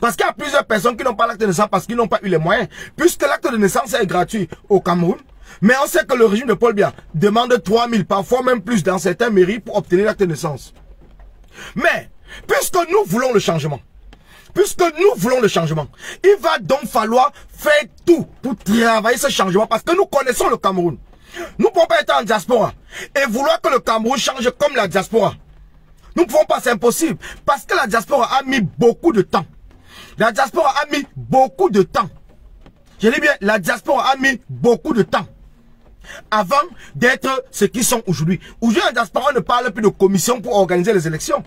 Parce qu'il y a plusieurs personnes qui n'ont pas l'acte de naissance parce qu'ils n'ont pas eu les moyens. Puisque l'acte de naissance est gratuit au Cameroun. Mais on sait que le régime de Paul Biya demande 3000, parfois même plus dans certaines mairies pour obtenir l'acte de naissance. Mais, puisque nous voulons le changement, il va donc falloir faire tout pour travailler ce changement parce que nous connaissons le Cameroun. Nous ne pouvons pas être en diaspora et vouloir que le Cameroun change comme la diaspora. Nous ne pouvons pas, c'est impossible parce que la diaspora a mis beaucoup de temps. La diaspora a mis beaucoup de temps. Je dis bien, la diaspora a mis beaucoup de temps avant d'être ce qu'ils sont aujourd'hui. Aujourd'hui, la diaspora ne parle plus de commission pour organiser les élections.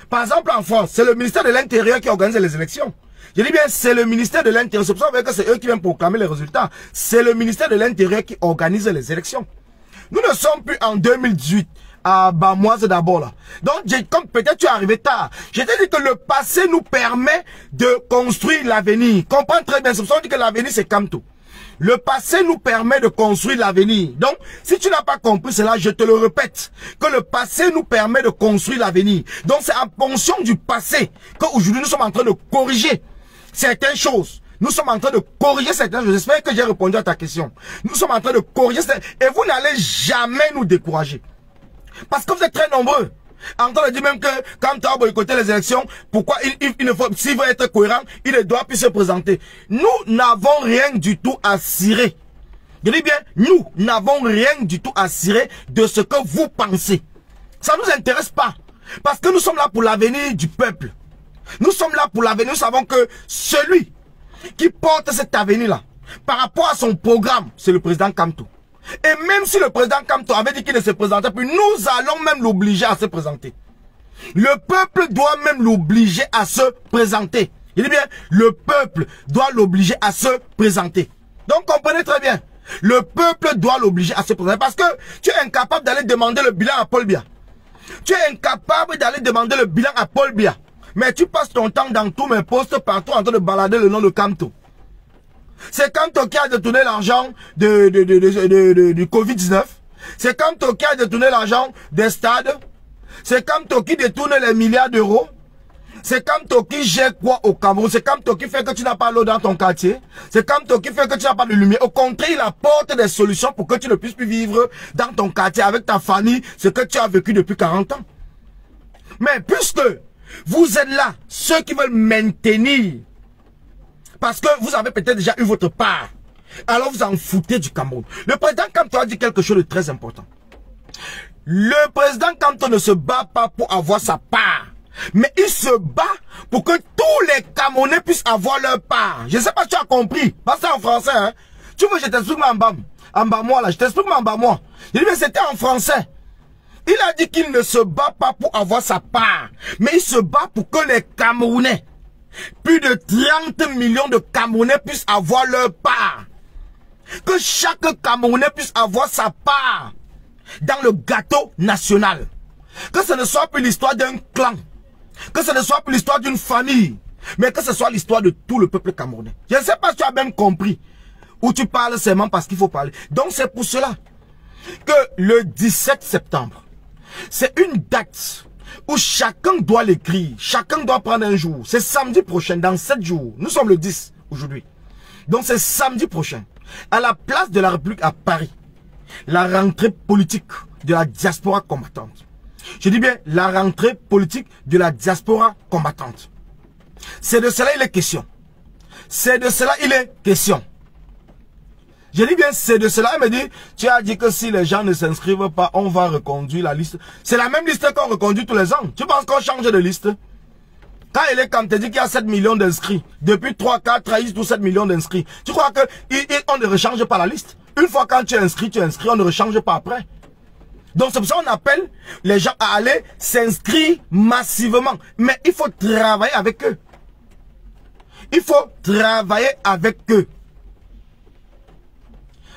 Par exemple, en France, c'est le ministère de l'Intérieur qui organise les élections. Je dis bien, c'est le ministère de l'Intérieur. C'est pour ça que c'est eux qui viennent proclamer les résultats. C'est le ministère de l'Intérieur qui organise les élections. Nous ne sommes plus en 2018. Ah, bah, moi, c'est d'abord là. Donc, comme peut-être tu es arrivé tard, je t'ai dit que le passé nous permet de construire l'avenir. Comprends très bien. C'est pour ça qu'on dit que l'avenir, c'est Kantou. Le passé nous permet de construire l'avenir. Donc, si tu n'as pas compris cela, je te le répète, que le passé nous permet de construire l'avenir. Donc, c'est en fonction du passé qu'aujourd'hui nous sommes en train de corriger certaines choses. Nous sommes en train de corriger certaines choses. J'espère que j'ai répondu à ta question. Nous sommes en train de corriger et vous n'allez jamais nous décourager. Parce que vous êtes très nombreux. En train de dire même que quand tu as boycotté les élections, pourquoi il ne faut, s'il veut être cohérent, il ne doit plus se présenter. Nous n'avons rien du tout à cirer. Je dis bien, nous n'avons rien du tout à cirer de ce que vous pensez. Ça ne nous intéresse pas. Parce que nous sommes là pour l'avenir du peuple. Nous sommes là pour l'avenir. Nous savons que celui qui porte cet avenir-là, par rapport à son programme, c'est le président Kamto. Et même si le président Kamto avait dit qu'il ne se présentait plus, nous allons même l'obliger à se présenter. Le peuple doit même l'obliger à se présenter. Il dit bien, le peuple doit l'obliger à se présenter. Donc comprenez très bien. Le peuple doit l'obliger à se présenter. Parce que tu es incapable d'aller demander le bilan à Paul Biya. Tu es incapable d'aller demander le bilan à Paul Biya. Mais tu passes ton temps dans tous mes postes partout en train de balader le nom de Kamto. C'est Kamto qui a détourné l'argent du Covid-19. C'est Kamto qui a détourné l'argent des stades. C'est Kamto qui détourne les milliards d'euros. C'est Kamto qui gère quoi au Cameroun. C'est Kamto qui fait que tu n'as pas l'eau dans ton quartier. C'est Kamto qui fait que tu n'as pas de lumière. Au contraire, il apporte des solutions pour que tu ne puisses plus vivre dans ton quartier avec ta famille, ce que tu as vécu depuis 40 ans. Mais puisque vous êtes là, ceux qui veulent maintenir, parce que vous avez peut-être déjà eu votre part, alors vous en foutez du Cameroun. Le président Kamto a dit quelque chose de très important. Le président Kamto ne se bat pas pour avoir sa part, mais il se bat pour que tous les Camerounais puissent avoir leur part. Je ne sais pas si tu as compris. Parce que c'est en français, hein. Tu veux que je t'explique en bas moi là, je t'explique en bas moi. Je dis mais c'était en français. Il a dit qu'il ne se bat pas pour avoir sa part, mais il se bat pour que les Camerounais, plus de 30 millions de Camerounais puissent avoir leur part. Que chaque Camerounais puisse avoir sa part dans le gâteau national. Que ce ne soit plus l'histoire d'un clan. Que ce ne soit plus l'histoire d'une famille. Mais que ce soit l'histoire de tout le peuple camerounais. Je ne sais pas si tu as bien compris. Ou tu parles seulement parce qu'il faut parler. Donc c'est pour cela que le 17 septembre, c'est une date où chacun doit l'écrire. Chacun doit prendre un jour. C'est samedi prochain, dans 7 jours. Nous sommes le 10 aujourd'hui. Donc c'est samedi prochain. À la place de la République à Paris. La rentrée politique de la diaspora combattante. Je dis bien la rentrée politique de la diaspora combattante. C'est de cela il est question. C'est de cela il est question. Je dis bien c'est de cela. Il me dit, tu as dit que si les gens ne s'inscrivent pas, on va reconduire la liste. C'est la même liste qu'on reconduit tous les ans. Tu penses qu'on change de liste? Quand il est quand tu dis qu'il y a 7 millions d'inscrits, depuis 3, 4, ils ont 7 millions d'inscrits. Tu crois qu'on ne rechange pas la liste? Une fois quand tu es inscrit, on ne rechange pas après. Donc c'est pour ça qu'on appelle les gens à aller s'inscrire massivement. Mais il faut travailler avec eux. Il faut travailler avec eux.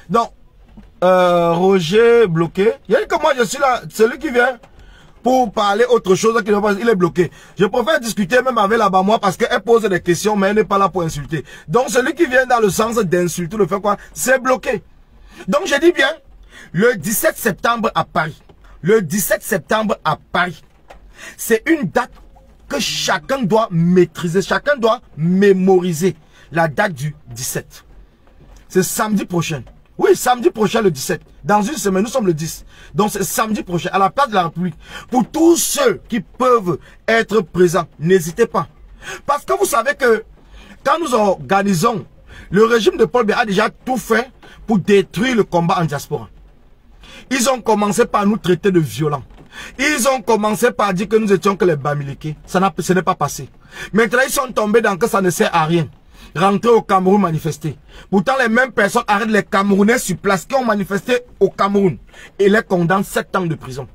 Donc, Roger bloqué. Il y a dit que moi je suis là, celui qui vient pour parler autre chose, il est bloqué. Je préfère discuter même avec la moi parce qu'elle pose des questions mais elle n'est pas là pour insulter. Donc celui qui vient dans le sens d'insulter, le fait quoi, c'est bloqué. Donc je dis bien, le 17 septembre à Paris. Le 17 septembre à Paris. C'est une date que chacun doit maîtriser, chacun doit mémoriser. La date du 17. C'est samedi prochain. Oui, samedi prochain le 17. Dans une semaine, nous sommes le 10. Donc c'est samedi prochain, à la place de la République. Pour tous ceux qui peuvent être présents, n'hésitez pas. Parce que vous savez que quand nous organisons, le régime de Paul Biya a déjà tout fait pour détruire le combat en diaspora. Ils ont commencé par nous traiter de violents. Ils ont commencé par dire que nous étions que les Bamileke. Ce n'est pas passé. Maintenant, ils sont tombés dans que ça ne sert à rien. Rentrer au Cameroun manifester. Pourtant, les mêmes personnes arrêtent les Camerounais sur place qui ont manifesté au Cameroun et les condamnent 7 ans de prison.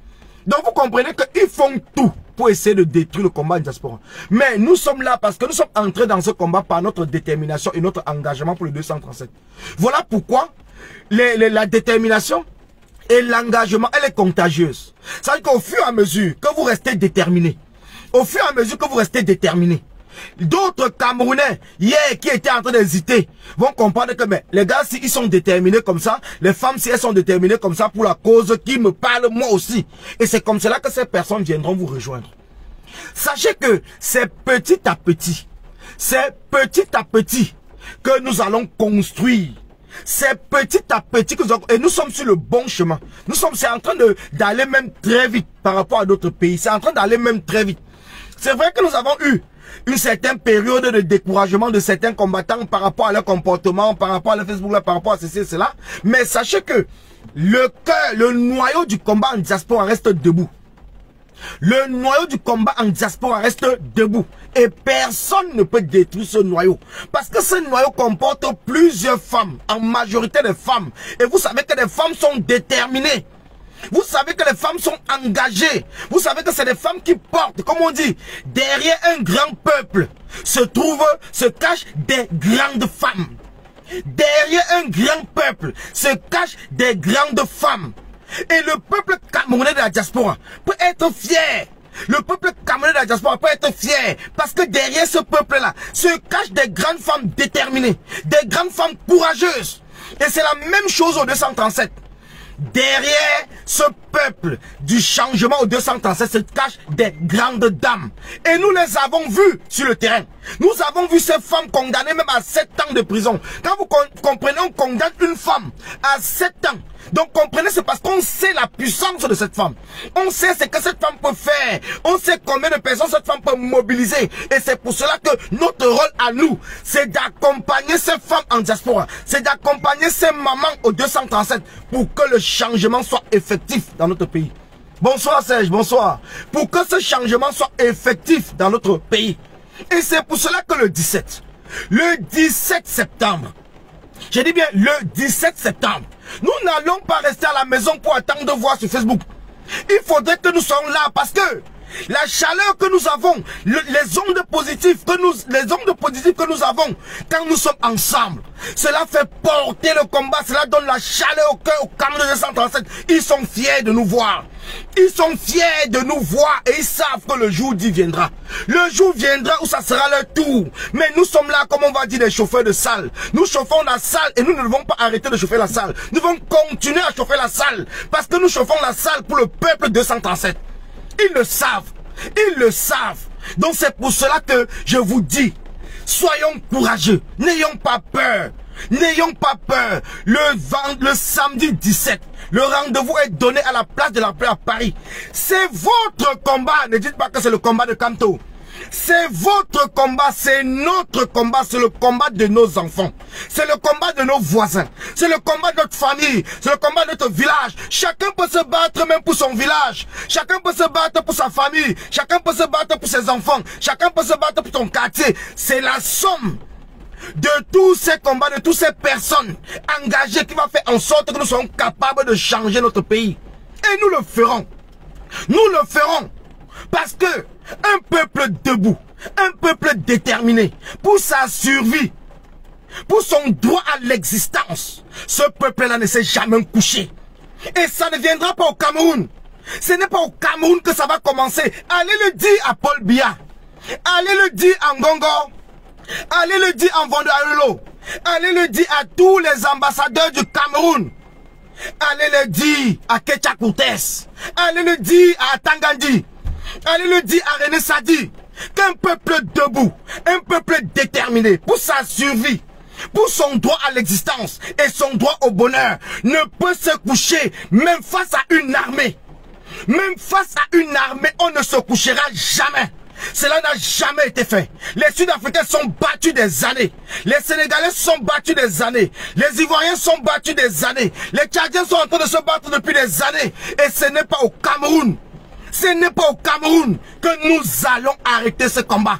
Donc, vous comprenez qu'ils font tout pour essayer de détruire le combat en diaspora. Mais nous sommes là parce que nous sommes entrés dans ce combat par notre détermination et notre engagement pour le 237. Voilà pourquoi la détermination et l'engagement, elle est contagieuse. Ça veut dire qu'au fur et à mesure que vous restez déterminés, au fur et à mesure que vous restez déterminés, d'autres Camerounais, hier, qui étaient en train d'hésiter, vont comprendre que mais, les gars, si ils sont déterminés comme ça, les femmes, si elles sont déterminées comme ça pour la cause qui me parle moi aussi. Et c'est comme cela que ces personnes viendront vous rejoindre. Sachez que c'est petit à petit que nous allons construire. C'est petit à petit que nous allons, et nous sommes sur le bon chemin. C'est en train d'aller même très vite par rapport à d'autres pays. C'est en train d'aller même très vite. C'est vrai que nous avons eu une certaine période de découragement de certains combattants par rapport à leur comportement, par rapport à leur Facebook, par rapport à ceci et cela. Mais sachez que le cœur, le noyau du combat en diaspora reste debout. Le noyau du combat en diaspora reste debout. Et personne ne peut détruire ce noyau. Parce que ce noyau comporte plusieurs femmes, en majorité des femmes. Et vous savez que les femmes sont déterminées. Vous savez que les femmes sont engagées. Vous savez que c'est des femmes qui portent, comme on dit, derrière un grand peuple se cachent des grandes femmes. Derrière un grand peuple se cachent des grandes femmes. Et le peuple camerounais de la diaspora peut être fier. Le peuple camerounais de la diaspora peut être fier. Parce que derrière ce peuple-là se cachent des grandes femmes déterminées. Des grandes femmes courageuses. Et c'est la même chose au 237. Derrière ce peuple du changement au 237 se cachent des grandes dames. Et nous les avons vues sur le terrain. Nous avons vu ces femmes condamnées même à 7 ans de prison. Quand vous comprenez, on condamne une femme à 7 ans. Donc comprenez, c'est parce qu'on sait la puissance de cette femme. On sait ce que cette femme peut faire. On sait combien de personnes cette femme peut mobiliser. Et c'est pour cela que notre rôle à nous, c'est d'accompagner ces femmes en diaspora. C'est d'accompagner ces mamans au 237 pour que le changement soit effectif dans notre pays. Bonsoir Serge, bonsoir. Pour que ce changement soit effectif dans notre pays. Et c'est pour cela que le 17 septembre, j'ai dit bien le 17 septembre, nous n'allons pas rester à la maison pour attendre de voir sur Facebook. Il faudrait que nous soyons là parce que la chaleur que nous avons, les ondes positives que nous avons quand nous sommes ensemble, cela fait porter le combat, cela donne la chaleur au cœur au Cameroun 237. Ils sont fiers de nous voir. Ils sont fiers de nous voir et ils savent que le jour dit viendra. Le jour viendra où ça sera leur tour. Mais nous sommes là, comme on va dire, des chauffeurs de salle. Nous chauffons la salle et nous ne devons pas arrêter de chauffer la salle. Nous devons continuer à chauffer la salle parce que nous chauffons la salle pour le peuple 237. Ils le savent. Ils le savent. Donc c'est pour cela que je vous dis, soyons courageux. N'ayons pas peur. N'ayons pas peur. Le samedi 17, le rendez-vous est donné à la place de la paix à Paris. C'est votre combat. Ne dites pas que c'est le combat de Kanto. C'est votre combat, c'est notre combat, c'est le combat de nos enfants. C'est le combat de nos voisins. C'est le combat de notre famille. C'est le combat de notre village. Chacun peut se battre même pour son village. Chacun peut se battre pour sa famille. Chacun peut se battre pour ses enfants. Chacun peut se battre pour son quartier. C'est la somme de tous ces combats, de toutes ces personnes engagées qui va faire en sorte que nous soyons capables de changer notre pays. Et nous le ferons. Nous le ferons. Parce que un peuple debout, un peuple déterminé, pour sa survie, pour son droit à l'existence, ce peuple-là ne s'est jamais couché. Et ça ne viendra pas au Cameroun. Ce n'est pas au Cameroun que ça va commencer. Allez le dire à Paul Biya. Allez le dire à Ngongo. Allez le dire à Vondarelo. Allez le dire à tous les ambassadeurs du Cameroun. Allez le dire à Kecha Koutes. Allez le dire à Tangandi. Allez le dire à René Sadi. Qu'un peuple debout, un peuple déterminé pour sa survie, pour son droit à l'existence et son droit au bonheur, ne peut se coucher même face à une armée. Même face à une armée, on ne se couchera jamais. Cela n'a jamais été fait. Les Sud-Africains sont battus des années. Les Sénégalais sont battus des années. Les Ivoiriens sont battus des années. Les Tchadiens sont en train de se battre depuis des années. Et ce n'est pas au Cameroun. Ce n'est pas au Cameroun que nous allons arrêter ce combat.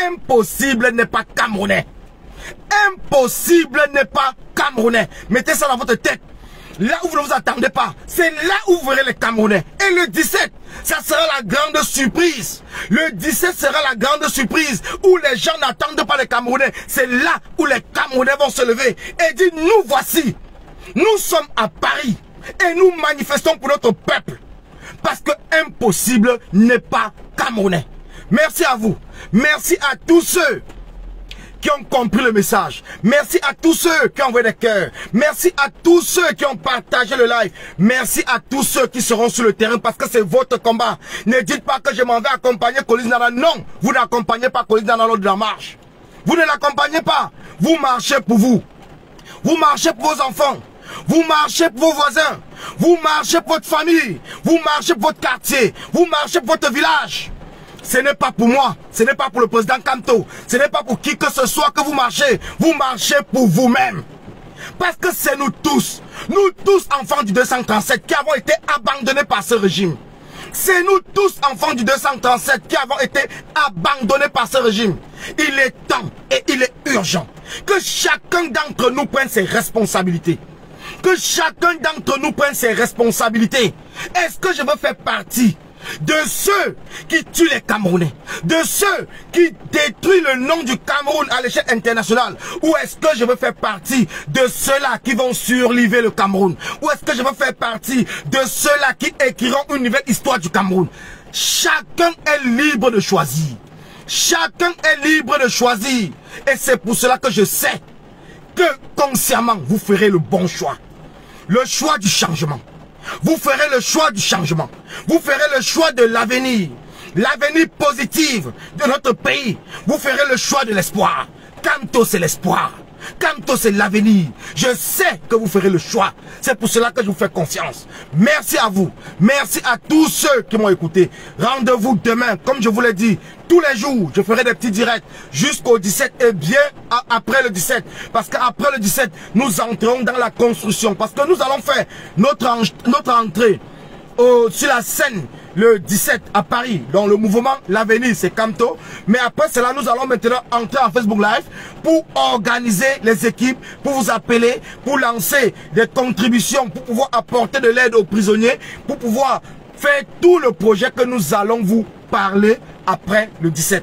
Impossible n'est pas camerounais. Impossible n'est pas camerounais. Mettez ça dans votre tête. Là où vous ne vous attendez pas, c'est là où vous verrez les Camerounais. Et le 17, ça sera la grande surprise. Le 17 sera la grande surprise où les gens n'attendent pas les Camerounais. C'est là où les Camerounais vont se lever et dire, nous voici. Nous sommes à Paris et nous manifestons pour notre peuple. Parce que impossible n'est pas camerounais. Merci à vous. Merci à tous ceux qui ont compris le message. Merci à tous ceux qui ont envoyé des cœurs. Merci à tous ceux qui ont partagé le live. Merci à tous ceux qui seront sur le terrain parce que c'est votre combat. Ne dites pas que je m'en vais accompagner Collins Nana. Non, vous n'accompagnez pas Collins Nana lors de la marche. Vous ne l'accompagnez pas. Vous marchez pour vous. Vous marchez pour vos enfants. Vous marchez pour vos voisins. Vous marchez pour votre famille. Vous marchez pour votre quartier. Vous marchez pour votre village. Ce n'est pas pour moi. Ce n'est pas pour le président Kamto. Ce n'est pas pour qui que ce soit que vous marchez. Vous marchez pour vous-même. Parce que c'est nous tous enfants du 237 qui avons été abandonnés par ce régime. C'est nous tous enfants du 237 qui avons été abandonnés par ce régime. Il est temps et il est urgent que chacun d'entre nous prenne ses responsabilités. Que chacun d'entre nous prenne ses responsabilités. Est-ce que je veux faire partie de ceux qui tuent les Camerounais, de ceux qui détruisent le nom du Cameroun à l'échelle internationale, ou est-ce que je veux faire partie de ceux-là qui vont surliver le Cameroun, ou est-ce que je veux faire partie de ceux-là qui écriront une nouvelle histoire du Cameroun? Chacun est libre de choisir. Chacun est libre de choisir. Et c'est pour cela que je sais que consciemment vous ferez le bon choix. Le choix du changement. Vous ferez le choix du changement. Vous ferez le choix de l'avenir. L'avenir positif de notre pays. Vous ferez le choix de l'espoir. Kamto, c'est l'espoir. Kamto, c'est l'avenir. Je sais que vous ferez le choix. C'est pour cela que je vous fais confiance. Merci à vous. Merci à tous ceux qui m'ont écouté. Rendez-vous demain, comme je vous l'ai dit, tous les jours, je ferai des petits directs jusqu'au 17 et bien après le 17. Parce qu'après le 17, nous entrerons dans la construction. Parce que nous allons faire notre entrée sur la scène le 17 à Paris. Donc le mouvement, l'avenir, c'est Kamto. Mais après cela, nous allons maintenant entrer en Facebook Live pour organiser les équipes, pour vous appeler, pour lancer des contributions, pour pouvoir apporter de l'aide aux prisonniers, pour pouvoir faire tout le projet que nous allons vous parler après le 17.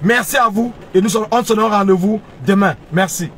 Merci à vous et on se donne rendez-vous demain. Merci.